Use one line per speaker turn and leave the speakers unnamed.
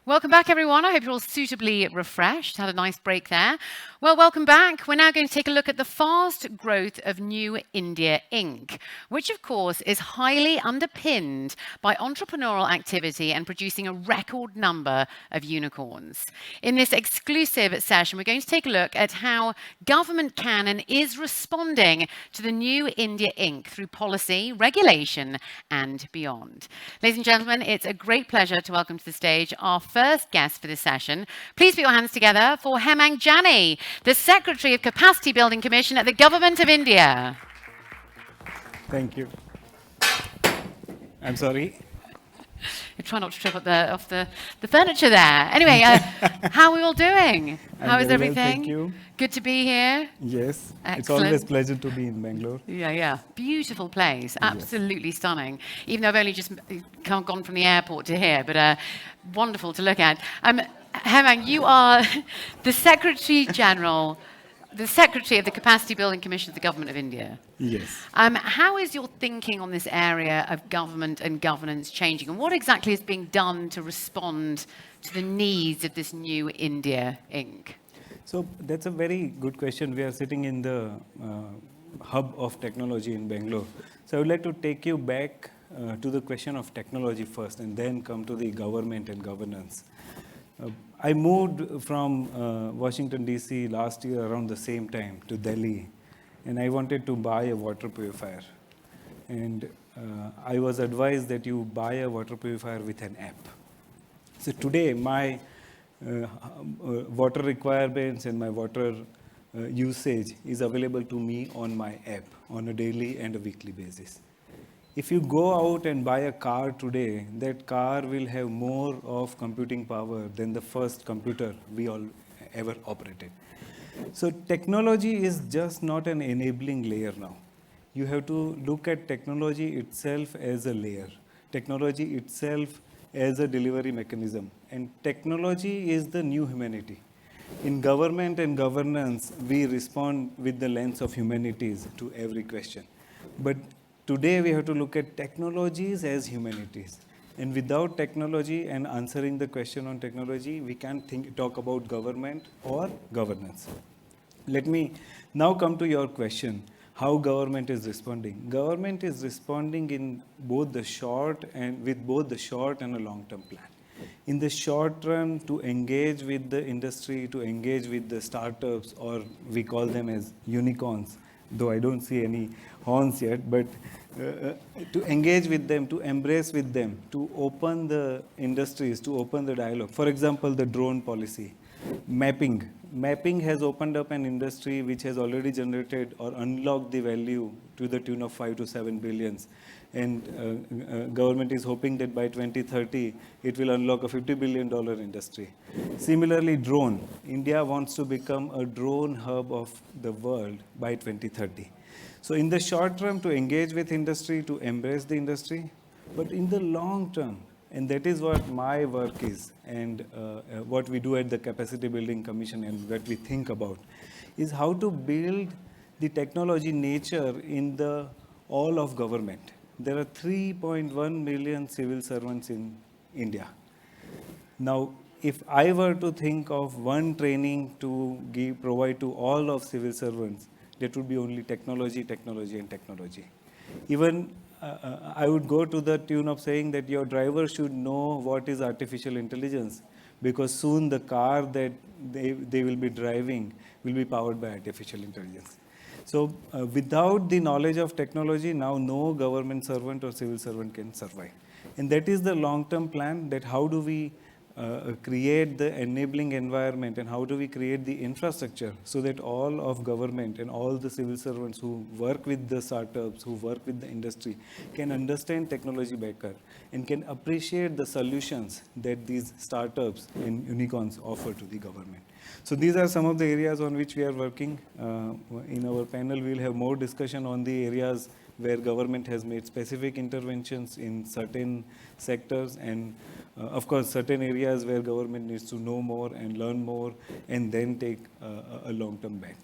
Welcome back, everyone. I hope you're all suitably refreshed. Had a nice break there. Well, welcome back. We're now going to take a look at the fast growth of New India Inc., which, of course, is highly underpinned by entrepreneurial activity and producing a record number of unicorns. In this exclusive session, we're going to take a look at how government can and is responding to the New India Inc. through policy, regulation, and beyond. Ladies and gentlemen, it's a great pleasure to welcome to the stage our first guest for this session. Please put your hands together for Hemang Jani, the Secretary of Capacity Building Commission at the Government of India.
Thank you. I'm sorry.
You try not to trip up off the furniture there. Anyway, how are we all doing? How is everything?
Well, thank you.
Good to be here.
Yes.
Excellent.
It's always a pleasure to be in Bangalore.
Yeah. Beautiful place. Absolutely stunning. Even though I've only just gone from the airport to here, but wonderful to look at. Hemang, you are the Secretary General, the Secretary of the Capacity Building Commission of the Government of India.
Yes.
How is your thinking on this area of government and governance changing? And what exactly is being done to respond to the needs of this new India Inc.?
So that's a very good question. We are sitting in the hub of technology in Bangalore. So I would like to take you back to the question of technology first and then come to the government and governance. I moved from Washington, D.C. last year around the same time to Delhi, and I wanted to buy a water purifier. And I was advised that you buy a water purifier with an app. So today, my water requirements and my water usage is available to me on my app on a daily and a weekly basis. If you go out and buy a car today, that car will have more of computing power than the first computer we all ever operated. So technology is just not an enabling layer now. You have to look at technology itself as a layer, technology itself as a delivery mechanism. And technology is the new humanity. In government and governance, we respond with the lens of humanities to every question. But today, we have to look at technologies as humanities. And without technology and answering the question on technology, we can't talk about government or governance. Let me now come to your question, how government is responding. Government is responding in both the short and with both the short and a long-term plan. In the short run, to engage with the industry, to engage with the startups, or we call them as unicorns, though I don't see any horns yet, but to engage with them, to embrace with them, to open the industries, to open the dialogue. For example, the drone policy, mapping. Mapping has opened up an industry which has already generated or unlocked the value to the tune of 5 to 7 billions. And government is hoping that by 2030, it will unlock a $50 billion industry. Similarly, drone. India wants to become a drone hub of the world by 2030. So in the short term, to engage with industry, to embrace the industry, but in the long term, and that is what my work is, and what we do at the Capacity Building Commission and what we think about, is how to build the technology nature in the all of government. There are 3.1 million civil servants in India. Now, if I were to think of one training to provide to all of civil servants, that would be only technology, technology, and technology. Even I would go to the tune of saying that your driver should know what is artificial intelligence, because soon the car that they will be driving will be powered by artificial intelligence. So without the knowledge of technology, now no government servant or civil servant can survive. And that is the long-term plan, that how do we create the enabling environment and how do we create the infrastructure so that all of government and all the civil servants who work with the startups, who work with the industry, can understand technology better and can appreciate the solutions that these startups and unicorns offer to the government. So these are some of the areas on which we are working. In our panel, we'll have more discussion on the areas where government has made specific interventions in certain sectors, and of course, certain areas where government needs to know more and learn more and then take a long-term bet.